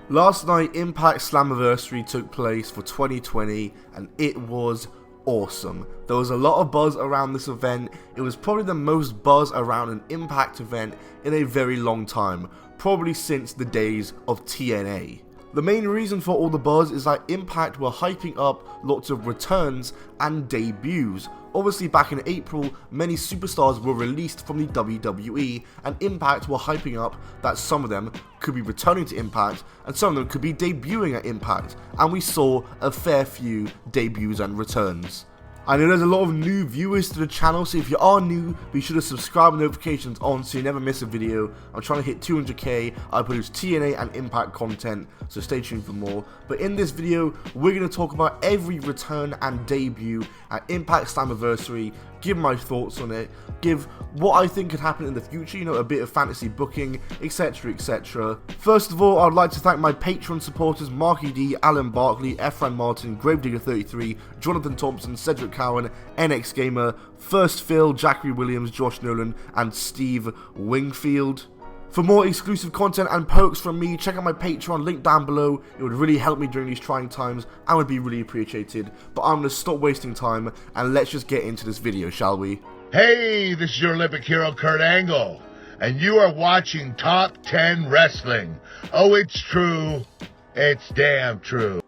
Last night, Impact Slammiversary took place for 2020 and it was awesome. There was a lot of buzz around this event. It was probably the most buzz around an Impact event in a very long time, probably since the days of TNA. The main reason for all the buzz is that Impact were hyping up lots of returns and debuts. Obviously back in April, many superstars were released from the WWE, and Impact were hyping up that some of them could be returning to Impact and some of them could be debuting at Impact, and we saw a fair few debuts and returns. I know there's a lot of new viewers to the channel, so if you are new, be sure to subscribe and notifications on so you never miss a video. I'm trying to hit 200k, I produce TNA and Impact content, so stay tuned for more. But in this video, we're going to talk about every return and debut at Impact Slammiversary, give my thoughts on it, give what I think could happen in the future, you know, a bit of fantasy booking, etc, etc. First of all, I'd like to thank my Patreon supporters Marky D, Alan Barkley, Efran Martin, Gravedigger33, Jonathan Thompson, Cedric Cowan, NX Gamer, First Phil, Jackery Williams, Josh Nolan, and Steve Wingfield. For more exclusive content and perks from me, check out my Patreon, link down below. It would really help me during these trying times and would be really appreciated. But I'm going to stop wasting time and let's just get into this video, shall we? Hey, this is your Olympic hero Kurt Angle, and you are watching Top 10 Wrestling. Oh, it's true. It's damn true.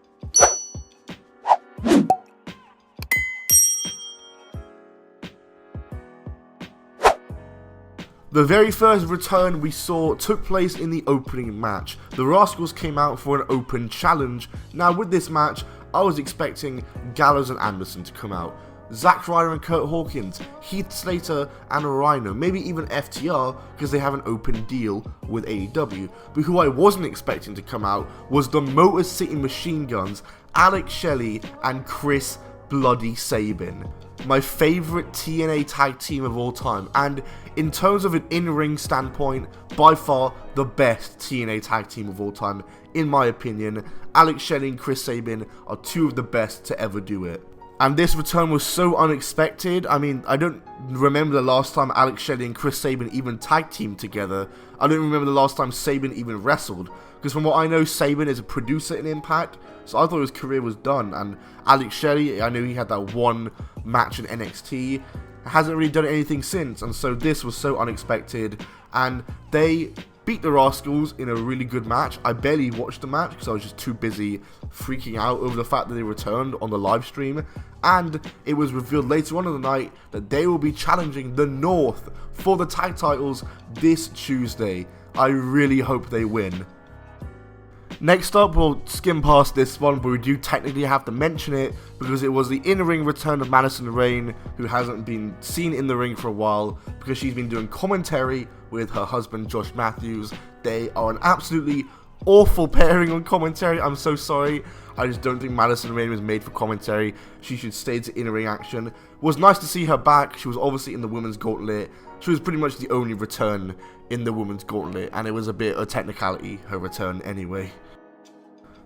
The very first return we saw took place in the opening match. The Rascals came out for an open challenge. Now with this match, I was expecting Gallows and Anderson to come out. Zack Ryder and Kurt Hawkins, Heath Slater and Rhino, maybe even FTR because they have an open deal with AEW. But who I wasn't expecting to come out was the Motor City Machine Guns, Alex Shelley and Chris Bloody Sabin. My favourite TNA tag team of all time, and in terms of an in-ring standpoint, by far the best TNA tag team of all time. In my opinion, Alex Shelley and Chris Sabin are two of the best to ever do it. And this return was so unexpected. I mean, I don't remember the last time Alex Shelley and Chris Sabin even tag teamed together. I don't remember the last time Sabin even wrestled. Because from what I know, Sabin is a producer in Impact, so I thought his career was done. And Alex Shelley, I know he had that one match in NXT, hasn't really done anything since. And so this was so unexpected. And they beat the Rascals in a really good match. I barely watched the match because I was just too busy freaking out over the fact that they returned on the live stream. And it was revealed later on in the night that they will be challenging the North for the tag titles this Tuesday. I really hope they win. Next up, we'll skim past this one, but we do technically have to mention it because it was the in-ring return of Madison Rayne, who hasn't been seen in the ring for a while because she's been doing commentary with her husband Josh Matthews. They are an absolutely awful pairing on commentary. I'm so sorry. I just don't think Madison Rayne was made for commentary. She should stay to in-ring action. It was nice to see her back. She was obviously in the Women's Gauntlet. She was pretty much the only return in the Women's Gauntlet, and it was a bit of technicality, her return anyway.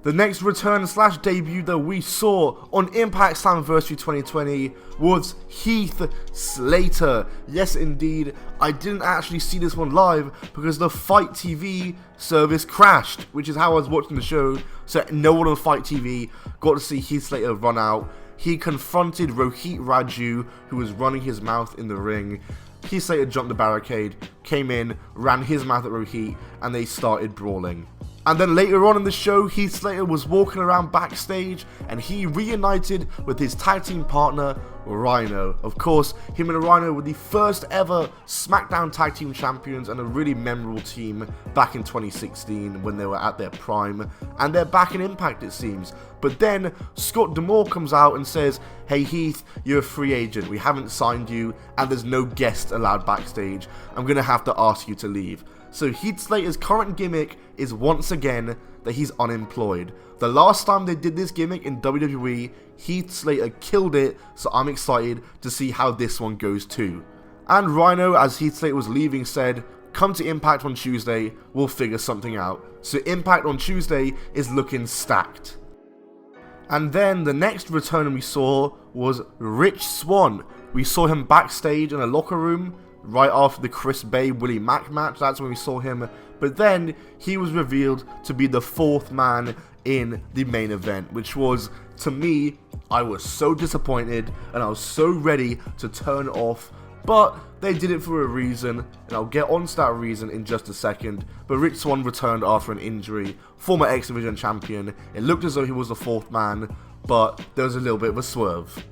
The next return / debut that we saw on Impact Slammiversary 2020 was Heath Slater. Yes, indeed, I didn't actually see this one live because the Fight TV service crashed, which is how I was watching the show, so no one on Fight TV got to see Heath Slater run out. He confronted Rohit Raju, who was running his mouth in the ring. Heath Slater jumped the barricade, came in, ran his mouth at Rohit, and they started brawling. And then later on in the show, Heath Slater was walking around backstage and he reunited with his tag team partner, Rhino. Of course, him and Rhino were the first ever SmackDown Tag Team Champions and a really memorable team back in 2016 when they were at their prime. And they're back in Impact, it seems. But then Scott D'Amore comes out and says, "Hey Heath, you're a free agent. We haven't signed you and there's no guests allowed backstage. I'm going to have to ask you to leave." So Heath Slater's current gimmick is once again that he's unemployed. The last time they did this gimmick in WWE, Heath Slater killed it, so I'm excited to see how this one goes too. And Rhino, as Heath Slater was leaving, said, "Come to Impact on Tuesday, we'll figure something out." So Impact on Tuesday is looking stacked. And then the next return we saw was Rich Swann. We saw him backstage in a locker room right after the Chris Bay Willie Mack match. That's when we saw him But then he was revealed to be the 4th man in the main event, which was, to me, I was so disappointed and I was so ready to turn off. But they did it for a reason, and I'll get on to that reason in just a second. But Rich Swann returned after an injury, former X Division champion. It looked as though he was the 4th man, but there was a little bit of a swerve.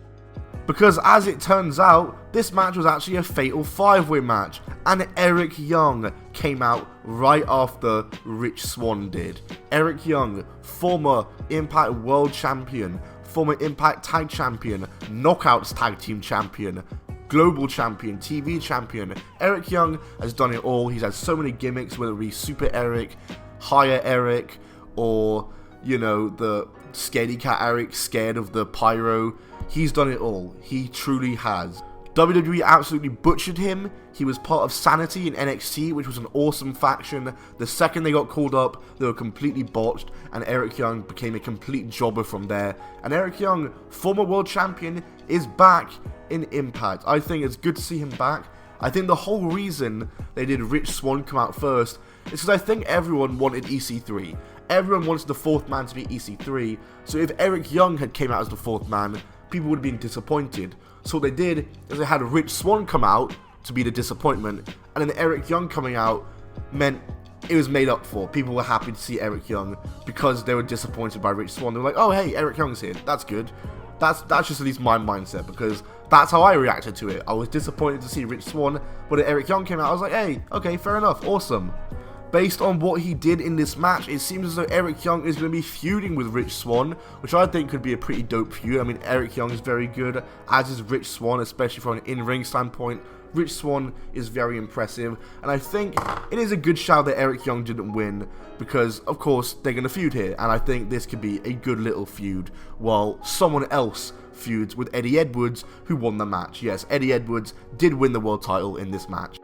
Because as it turns out, this match was actually a fatal 5-way match, and Eric Young came out right after Rich Swann did. Eric Young, former Impact World Champion, former Impact Tag Champion, Knockouts Tag Team Champion, Global Champion, TV Champion. Eric Young has done it all. He's had so many gimmicks, whether it be Super Eric, Higher Eric, or, you know, the Scaredy Cat Eric, scared of the pyro. He's done it all. He truly has. WWE absolutely butchered him. He was part of Sanity in NXT, which was an awesome faction. The second they got called up, they were completely botched, and Eric Young became a complete jobber from there. And Eric Young, former world champion, is back in Impact. I think it's good to see him back. I think the whole reason they did Rich Swann come out first is because I think everyone wanted EC3. Everyone wanted the 4th man to be EC3, so if Eric Young had came out as the 4th man, people would have been disappointed. So what they did is they had Rich Swann come out to be the disappointment, and then Eric Young coming out meant it was made up for. People were happy to see Eric Young because they were disappointed by Rich Swann. They were like, oh hey, Eric Young's here, that's good. That's just at least my mindset, because that's how I reacted to it. I was disappointed to see Rich Swann, but when Eric Young came out, I was like, hey, okay, fair enough, awesome. Based on what he did in this match, it seems as though Eric Young is going to be feuding with Rich Swann, which I think could be a pretty dope feud. I mean, Eric Young is very good, as is Rich Swann, especially from an in-ring standpoint. Rich Swann is very impressive, and I think it is a good shout that Eric Young didn't win, because, of course, they're going to feud here, and I think this could be a good little feud, while someone else feuds with Eddie Edwards, who won the match. Yes, Eddie Edwards did win the world title in this match.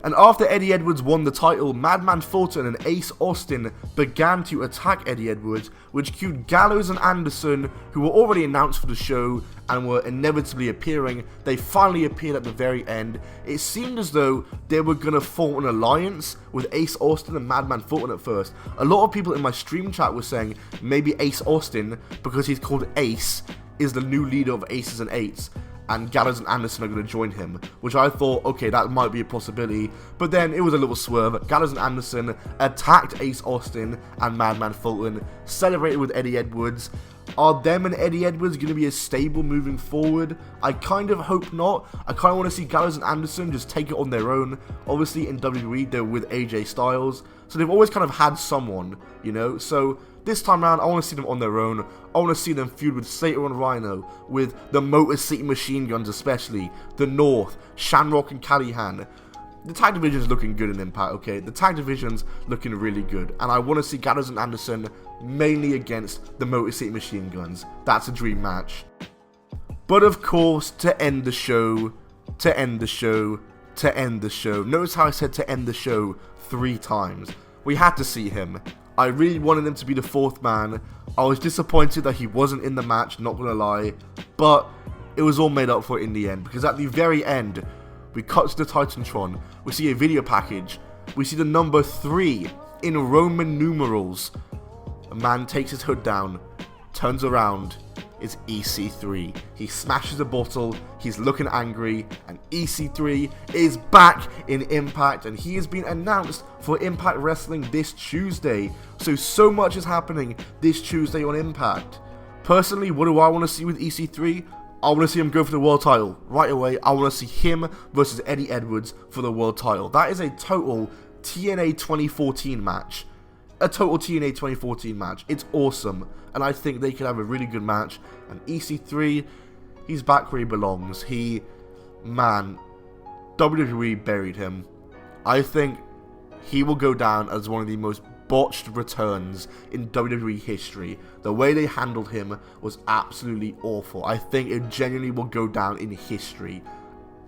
And after Eddie Edwards won the title, Madman Fulton and Ace Austin began to attack Eddie Edwards, which cued Gallows and Anderson, who were already announced for the show and were inevitably appearing. They finally appeared at the very end. It seemed as though they were going to form an alliance with Ace Austin and Madman Fulton at first. A lot of people in my stream chat were saying maybe Ace Austin, because he's called Ace, is the new leader of Aces and Eights, and Gallows and Anderson are going to join him, which I thought, okay, that might be a possibility, but then it was a little swerve. Gallows and Anderson attacked Ace Austin and Madman Fulton, celebrated with Eddie Edwards. Are them and Eddie Edwards going to be a stable moving forward? I kind of hope not. I kind of want to see Gallows and Anderson just take it on their own. Obviously in WWE, they're with AJ Styles, so they've always kind of had someone, you know, so this time around, I want to see them on their own. I want to see them feud with Slater and Rhino, with the Motor City Machine Guns especially, the North, Shamrock and Callihan. The tag division's looking good in Impact, okay? The tag division's looking really good, and I want to see Gallows and Anderson mainly against the Motor City Machine Guns. That's a dream match. But of course, to end the show, notice how I said to end the show 3 times. We had to see him. I really wanted him to be the 4th man. I was disappointed that he wasn't in the match, not gonna lie, but it was all made up for in the end, because at the very end, we cut to the Titantron, we see a video package, we see the number 3 in Roman numerals. A man takes his hood down, turns around, it's EC3. He smashes a bottle, he's looking angry, and EC3 is back in Impact, and he has been announced for Impact Wrestling this Tuesday. So much is happening this Tuesday on Impact. Personally, what do I want to see with EC3? I want to see him go for the world title right away. I want to see him versus Eddie Edwards for the world title. That is a total TNA 2014 match. A total TNA 2014 match. It's awesome, and I think they could have a really good match. And EC3, he's back where he belongs. WWE buried him. I think he will go down as one of the most botched returns in WWE history. The way they handled him was absolutely awful. I think it genuinely will go down in history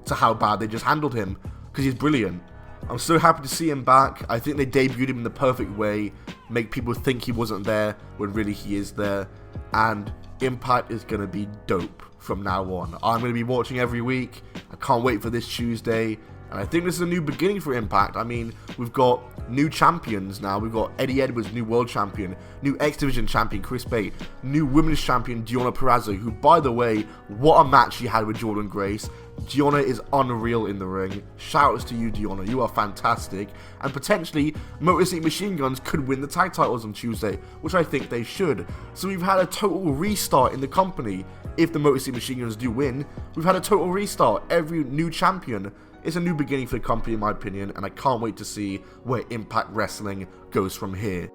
to how bad they just handled him, because he's brilliant. I'm so happy to see him back. I think they debuted him in the perfect way, make people think he wasn't there when really he is there, and Impact is going to be dope from now on. I'm going to be watching every week. I can't wait for this Tuesday, And I think this is a new beginning for Impact. I mean, we've got new champions now. We've got Eddie Edwards, new world champion, new X Division champion Chris Bate, new women's champion Deonna Purrazzo, who, by the way, what a match she had with Jordynne Grace. Deonna is unreal in the ring. Shoutouts to you, Deonna. You are fantastic. And potentially, Motor City Machine Guns could win the tag titles on Tuesday, which I think they should. So we've had a total restart in the company. If the Motor City Machine Guns do win, we've had a total restart. Every new champion. It's a new beginning for the company, in my opinion, and I can't wait to see where Impact Wrestling goes from here.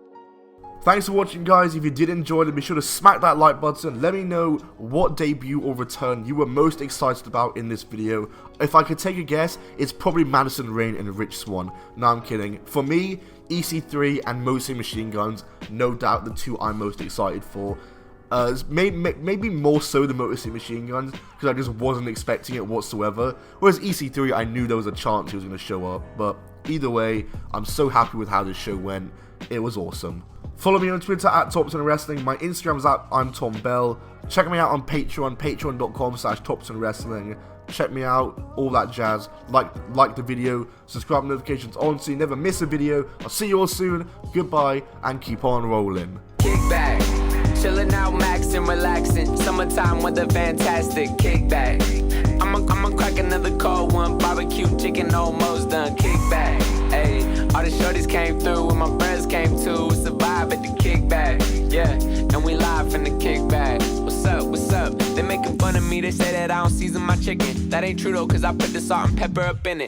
Thanks for watching, guys. If you did enjoy it, be sure to smack that like button. Let me know what debut or return you were most excited about in this video. If I could take a guess, it's probably Madison Rayne and Rich Swann. No, I'm kidding. For me, EC3 and Motor City Machine Guns, no doubt the two I'm most excited for. Maybe more so than Motor City Machine Guns, because I just wasn't expecting it whatsoever. Whereas EC3, I knew there was a chance he was going to show up. But either way, I'm so happy with how this show went. It was awesome. Follow me on Twitter at Top 10 Wrestling. My Instagram is at I'm Tom Bell. Check me out on Patreon, patreon.com/Top10Wrestling. Check me out, all that jazz. Like the video, subscribe, notifications on so you never miss a video. I'll see you all soon. Goodbye, and keep on rolling. Kickback, chilling out, maxing, relaxing. Summertime weather, fantastic. Kickback, I'ma crack another cold one. Barbecue chicken almost done. Kickback, ayy. All the shorties came through and my friends came too. It's a vibe at the kickback, yeah. And we live from the kickback. What's up? What's up? They making fun of me. They say that I don't season my chicken. That ain't true though, cause I put the salt and pepper up in it.